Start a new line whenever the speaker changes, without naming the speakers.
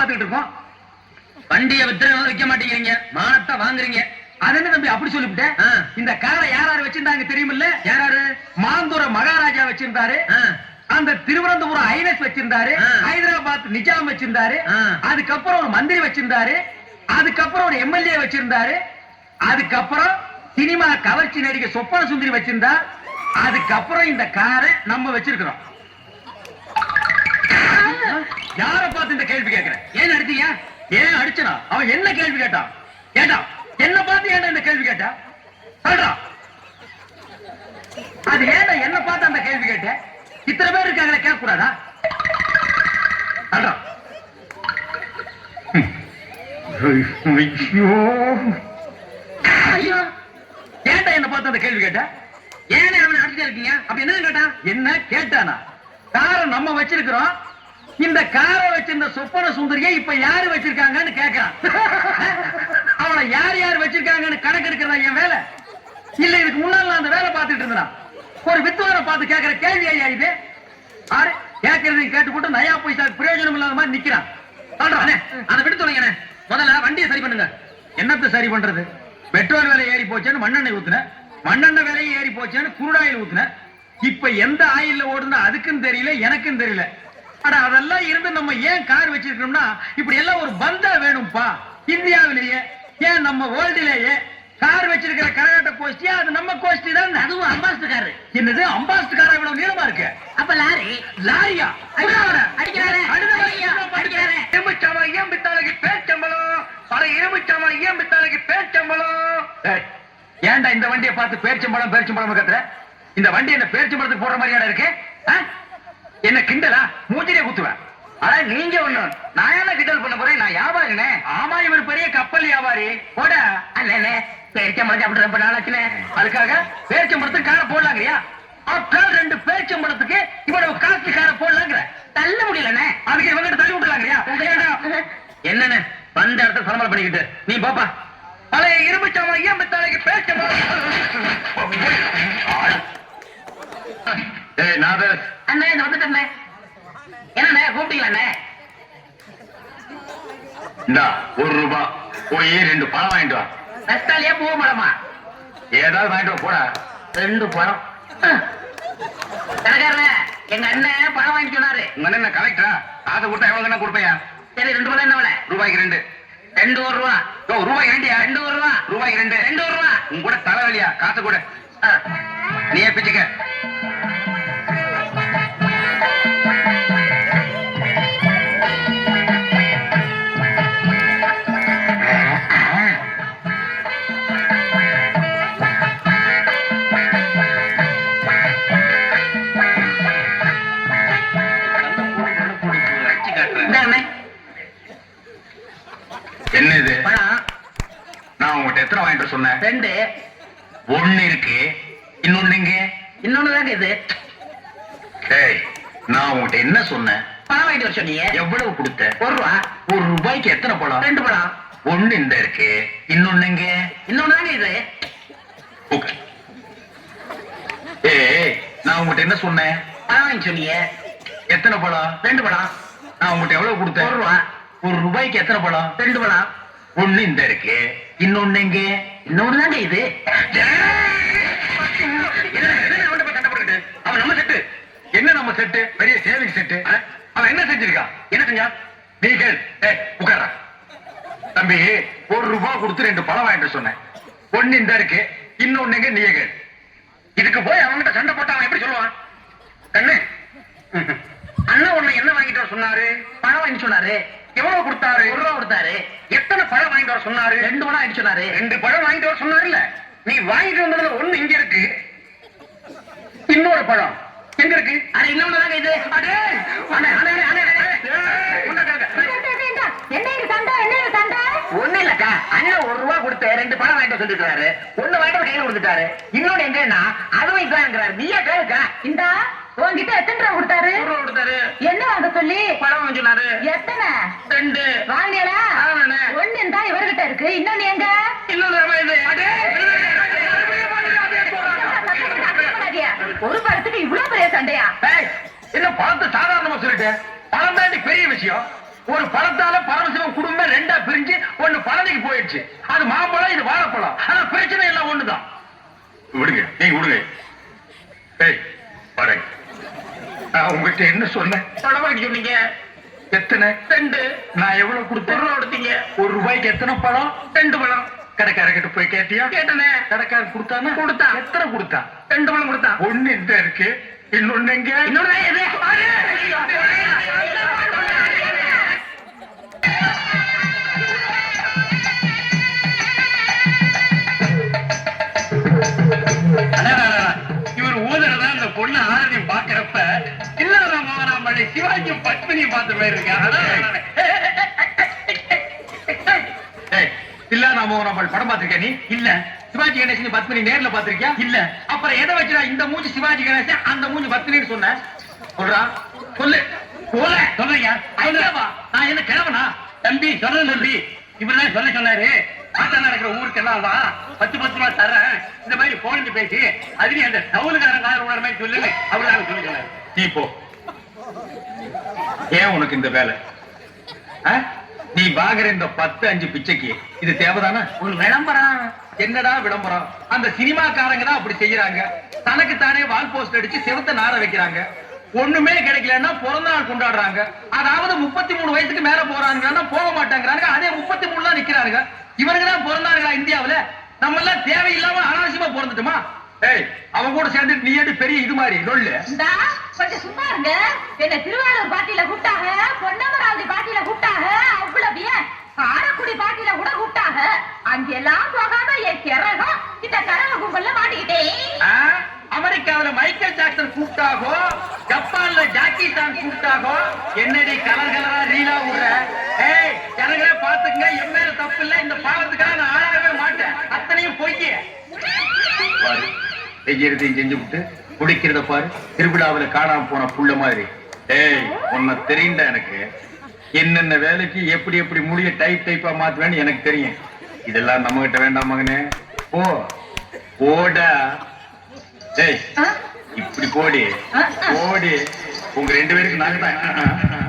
பாத்துக்கிட்டு இருக்கோம்.
வண்டியை விற்க மாட்டேங்கிறீங்க, மானத்தை வாங்குறீங்க.
அது என்ன தம்பி அப்படி சொல்லிவிட்டேன்? இந்த காரை யாராரு வச்சிருந்தாங்க தெரியுமில்ல?
யாராரு?
மாந்தூர மகாராஜா வச்சிருந்தாரு, அந்த திருவனந்தபுரம் ஐனஸ் வச்சிருந்தாரு, ஹைதராபாத் நிஜாம் வச்சிருந்தாரு, அதுக்கப்புறம் ஒரு மந்திரி வச்சிருந்தாரு, அதுக்கப்புறம் ஒரு எம்எல்ஏ வச்சிருந்தாரு, அதுக்கப்புறம் சினிமா கவர்ச்சி நடிகை சொப்பன சுந்தரி வச்சிருந்தா, அதுக்கப்புறம் இந்த காரை நம்ம வச்சிருக்கிறோம். யார பார்த்து இந்த கேள்வி கேட்கிறேன்? ஏன் அடிச்சீங்க? ஏன் அடிச்சனா? அவன் என்ன கேள்வி கேட்டான்? கேட்டான் என்ன பார்த்து ஏன் இந்த கேள்வி கேட்டா? சொல்றான். அது ஏன் என்ன பார்த்து அந்த கேள்வி கேட்ட? இத்தனை பேர் இருக்காங்களே, கேட்க கூடாதா? சொல்றான். ஐயோ, ஏன்டா என்ன பார்த்து அந்த கேள்வி கேட்ட? ஏன் அவனை அடிச்சுட்டே இருக்கீங்க? அப்படி என்ன கேட்டான்? என்ன கேட்டானா? காரை நம்ம வச்சிருக்கிறோம், இந்த காரை வச்சிருந்த சொப்பன சுந்தரியை இப்ப யாரு வச்சிருக்காங்கன்னு கேட்கிறான். அவனை யார் யார் வச்சிருக்காங்கன்னு கணக்கு எடுக்கிறதா என் வேலை? இல்ல இதுக்கு முன்னால அந்த வேலை பார்த்துட்டு இருந்தான். ஒரு வித்துவாரை பார்த்து கேட்கிற கேள்வி ஐயா இது? ஆறு கேட்கறதையும் கேட்டுக்கிட்டு நயா பைசா பிரயோஜனம் இல்லாத மாதிரி நிக்கிறான். சொல்றானே, அதை விட்டு சொல்லுங்க. முதல்ல வண்டியை சரி பண்ணுங்க. என்னத்தை சரி பண்றது? பெட்ரோல் விலை ஏறி போச்சேன்னு மண்ணெண்ணெய் ஊத்துன, மண்ணெண்ணெய் விலையும் ஏறி போச்சேன்னு குருடாயில் ஊத்துன. இப்ப எந்த ஆயில்ல ஓடுனா அதுக்கும் தெரியல, எனக்கும் தெரியல. அட அதெல்லாம் இருந்து நம்ம ஏன் கார் வச்சிருக்கோம்னா, இப்படி எல்லாம் ஒரு பந்தா வேணும்பா. இந்தியாவிலேயே ஏன் நம்ம வேர்ல்டிலேயே கார் வச்சிருக்கிற கரகாட்ட கோஷ்டியா அது நம்ம கோஷ்டி தான். அதுவும் அம்பாஸ்டர் கார். என்னது அம்பாஸ்டர் காரா இவ்வளவு நீளமா இருக்கு? அப்ப லாரி. லாரியா? அடிக்கிறாரே அடிக்கிறாரே. எலுமிச்சாமா ஏன் பித்தாளுக்கு பேச்சம்பளம், பல எலுமிச்சாமா ஏன் பித்தாளுக்கு பேச்சம்பளம். ஏன்டா இந்த வண்டியை பார்த்து பேச்சம்பளம் பேச்சம்பளம் கத்துற? இந்த வண்டி என்ன பேச்சம்பளத்துக்கு போடுற மாதிரியாடா இருக்கு? என்ன கிண்டலா? மூஞ்சிலே குத்துவேன். ஆனா நீங்க ஒண்ணு, நான் என்ன கிண்டல் பண்ண போறேன்? நான் வியாபாரினே. ஆமா, இவர் பெரிய கப்பல் வியாபாரி. போட அண்ணே பேரிச்சம்பழம் அப்படி ரொம்ப நாளாச்சுனே. அதுக்காக பேரிச்சம்பழத்துக்கு காரை போடலாங்கய்யா. அப்புறம் 2 பேரிச்சம்பழத்துக்கு இவ்வளவு காசு காரை போடலாங்கிற தள்ள முடியலண்ணே. அதுக்கு இவங்க தள்ளி விட்டுலாங்கய்யா. என்னன்னு வந்த இடத்த சமரம் பண்ணிக்கிட்டு நீ பாப்பா. பழைய இரும்புச்சாமா ஏன் பித்தாளைக்கு பேரிச்சம்பழம். அண்ணே இந்த வந்துட்டே. என்ன கூப்பிட்டீங்களா? இந்தா ₹1 போய் 2 பழம் வாங்கிட்டு வா. நஷ்டாலியா பூ மரமா ஏதாவது வாங்கிட்டு வா. போடா 2 பழம். கடைக்காரனே, எங்க அண்ணன் பழம் வாங்கிட்டு சொன்னாரு. உங்க அண்ணன் கலெக்டரா? காசை கொடுத்தா எவ்வளவு கூடுப்பையா? சரி 2 பழம் என்ன விலை? ரூபாய்க்கு 2. 2 ₹1. ரூபாய்க்கு 2. 2 ₹1. ரூபாய்க்கு 2. 2 ₹1. உங்க கூட தலைவலியா? காசு கூட நீயே பிச்சுக்க. என்ன இது? நான் உங்ககிட்ட எத்தனை வாங்கிட்டு சொன்னேன்? 2. 1 இருக்கு, இன்னொன்னு எங்க? இன்னொன்னு தாங்க இது. நான் உங்ககிட்ட என்ன சொன்னேன்? பழம் வாங்கிட்டு வர சொன்னீங்க. எவ்வளவு கொடுத்த? ₹1. ரூபாய்க்கு எத்தனை பழம்? 2 பழம். 1 இந்த இருக்கு, இன்னொன்னு எங்க? இன்னொன்னு தாங்க இது. நான் உங்ககிட்ட என்ன சொன்னேன்? பழம் வாங்கி சொன்னீங்க. எத்தனை பழம்? 2 பழம். நான் உங்ககிட்ட எவ்வளவு கொடுத்தேன்? ₹1. ரூபாய்க்கு எத்தனை பழம்? 2 பழம். 1 இந்த இருக்கு, இன்னொன்னு எங்க? இன்னொன்னு தாங்க இது. அவன் நம்ம செட்டு. என்ன நம்ம செட்டு? பெரிய சேவிங் செட்டு. அவன் என்ன செஞ்சிருக்கான்? என்ன செஞ்சா? நீ கேள். உட்கார தம்பி. ₹1 கொடுத்து 2 பழம் வாங்கிட்டு சொன்னேன். 1 இந்த இருக்கு, இன்னொன்னு எங்க? நீயே கேள். இதுக்கு போய் அவன்கிட்ட சண்டை போட்டா அவன் எப்படி சொல்லுவான்? கண்ணு, அண்ணன் உன்னை என்ன வாங்கிட்டு வர சொன்னாரு? பழம் வாங்கி சொன்னாரு. எவ்வளவு கொடுத்தாரு? ₹1 கொடுத்தாரு. எத்தனை பழம் வாங்கிட்டு வர சொன்னாரு? 2 பழம் ஆயிட்டு சொன்னாரு. 2 பழம் வாங்கிட்டு வர சொன்னாரு. இல்ல, நீ வாங்கிட்டு வந்ததுல 1 இங்க இருக்கு, இன்னொரு பழம் எங்க இருக்கு? அது இன்னொன்னு தாங்க இது. ஒண்ணு இல்லக்கா, அண்ணன் ₹1 கொடுத்து 2 பழம் வாங்கிட்டு சொல்லிருக்காரு. 1 வாங்கிட்டு கையில கொடுத்துட்டாரு, இன்னொன்னு எங்கன்னா அதுவும் இதாங்கிறாரு. நீயே கேளுக்கா. இந்தா உங்ககிட்ட எத்தனை ரூபா கொடுத்தாரு? ₹1 கொடுத்தாரு. என்ன வாங்க சொல்லி? பழம் வாங்க சொன்னாரு. எத்தனை? 2. வாங்கினீங்களா? 1 இருந்தா இவர்கிட்ட இருக்கு, இன்னொன்னு எங்க? இன்னொன்னு ஒரு பழத்துக்கு இவ்வளவு பெரிய சண்டையா? என்ன பழத்தை சாதாரணமா சொல்லிட்டு, பழம் தான் பெரிய விஷயம். ஒரு பழத்தால பரமசிவம் குடும்பம் ரெண்டா பிரிஞ்சு ஒண்ணு பழனிக்கு போயிடுச்சு. அது மாம்பழம், இது வாழைப்பழம். ஆனா பிரச்சனை எல்லாம் ஒண்ணுதான். விடுங்க, நீங்க விடுங்க. ஏய் பாரு, நான் உங்ககிட்ட என்ன சொன்னேன்? பழம் வாங்கி சொன்னீங்க. எத்தனை? 2. நான் எவ்வளவு கொடுத்தேன்? 1 ரூபா கொடுத்தீங்க. 1 ரூபாய்க்கு எத்தனை பழம்? 2 பழம். கடைக்காரர்கிட்ட போய் கேட்டியா? கேட்டனே. கடைக்காரர் கொடுத்தானா? கொடுத்தா. எத்தனை கொடுத்தா? 2 பழம் கொடுத்தா. ஒண்ணு இந்த இருக்கு, இன்னொன்னு எங்க? இன்னொன்னு எது? இவர் ஊதறதா இந்த பொண்ணு ஆரணியும் பாக்குறப்ப இல்ல மோகனாம்பள்ளி சிவாஜியும் பத்மினியும் பார்த்த மாதிரி இருக்கேன். தில்லானா மோகனாம்பள்ளி படம் பார்த்திருக்க நீ? இல்ல. சிவாஜி கணேசன் பத்மினி நேர்ல பாத்திருக்கியா? இல்ல. அப்புறம் எதை வச்சுடா இந்த மூஞ்சி சிவாஜி கணேசன், அந்த மூஞ்சி பத்மினின்னு சொன்ன? சொல்றா, சொல்லு. போல சொல்றீங்க. ஐயாவா, நான் என்ன கிழவனா? தம்பி சொல்ல தம்பி, இப்படிதான் சொல்ல சொன்னாரு. ஆட்டா நடக்கிற ஊருக்கெல்லாம் வா, 10 ரூபா தரேன், இந்த மாதிரி போன் பேசி அதுலயும் அந்த டவுனுக்காரன் உணர மாதிரி சொல்லு அவரு சொல்லி சொன்னாரு. நீ போ. ஏன் உனக்கு இந்த வேலை? நீ வாங்குற இந்த 10-5 பிச்சைக்கு இது தேவைதானா? ஒரு விளம்பரம். என்னடா விளம்பரம்? அந்த சினிமாக்காரங்க தான் அப்படி செய்யறாங்க. தனக்கு தானே வால் போஸ்ட் அடிச்சு செவத்த நார வைக்கிறாங்க. ஒண்ணுமே கிடைக்கலன்னா பிறந்த நாள் கொண்டாடுறாங்க. அதாவது 33 வயசுக்கு மேல போறாங்கன்னா போக மாட்டாங்கிறாங்க. அதே 33 தான் நிக்கிறாங்க. இவனுக்கு தான் பிறந்தாங்களா இந்தியாவுல? நம்ம எல்லாம் தேவையில்லாம அனாவசியமா பிறந்துட்டுமா? ஏய், அவன் கூட சேர்ந்து நீ ஏடி பெரிய இது மாதிரி சொல்லு.
கொஞ்சம் சும்மா இருங்க. என்ன திருவாரூர் பாட்டியில கூப்பிட்டாங்க, பொன்னமராவதி பாட்டியில கூப்பிட்டாங்க, அவ்வளவு காரக்குடி பாட்டியில கூட கூப்பிட்டாங்க. அங்கெல்லாம் போகாம என் கிறகம் இந்த கனவு கும்பல்ல மாட்டிக்கிட்டேன்.
அமெரிக்காவில மைக்கேல் ஜாக்சன் கூப்பிட்டாகோ, ஜப்பான்ல ஜாக்கி சான் கூப்பிட்டாகோ, என்னடி கலர் கலரா ரீலா விடுற? ஏய் ஜனங்களே பாத்துங்க, என் மேல தப்பு இல்ல. இந்த பாவத்துக்காக நான் ஆளவே மாட்டேன். அத்தனையும் பொய்ய பாரு. செய்யறதையும் செஞ்சு விட்டு குடிக்கிறத பாரு. திருவிழாவில காணாம போன புள்ள மாதிரி. ஏய், உன்னை தெரியுண்டா எனக்கு. என்னென்ன வேலைக்கு எப்படி எப்படி முடிய டைப்பா மாத்துவேன்னு எனக்கு தெரியும். இதெல்லாம் நம்ம கிட்ட வேண்டாம் மகனே. போ போடா. ஏய், இப்படி போடி போடி. உங்க 2 பேருக்கு நாங்க தான்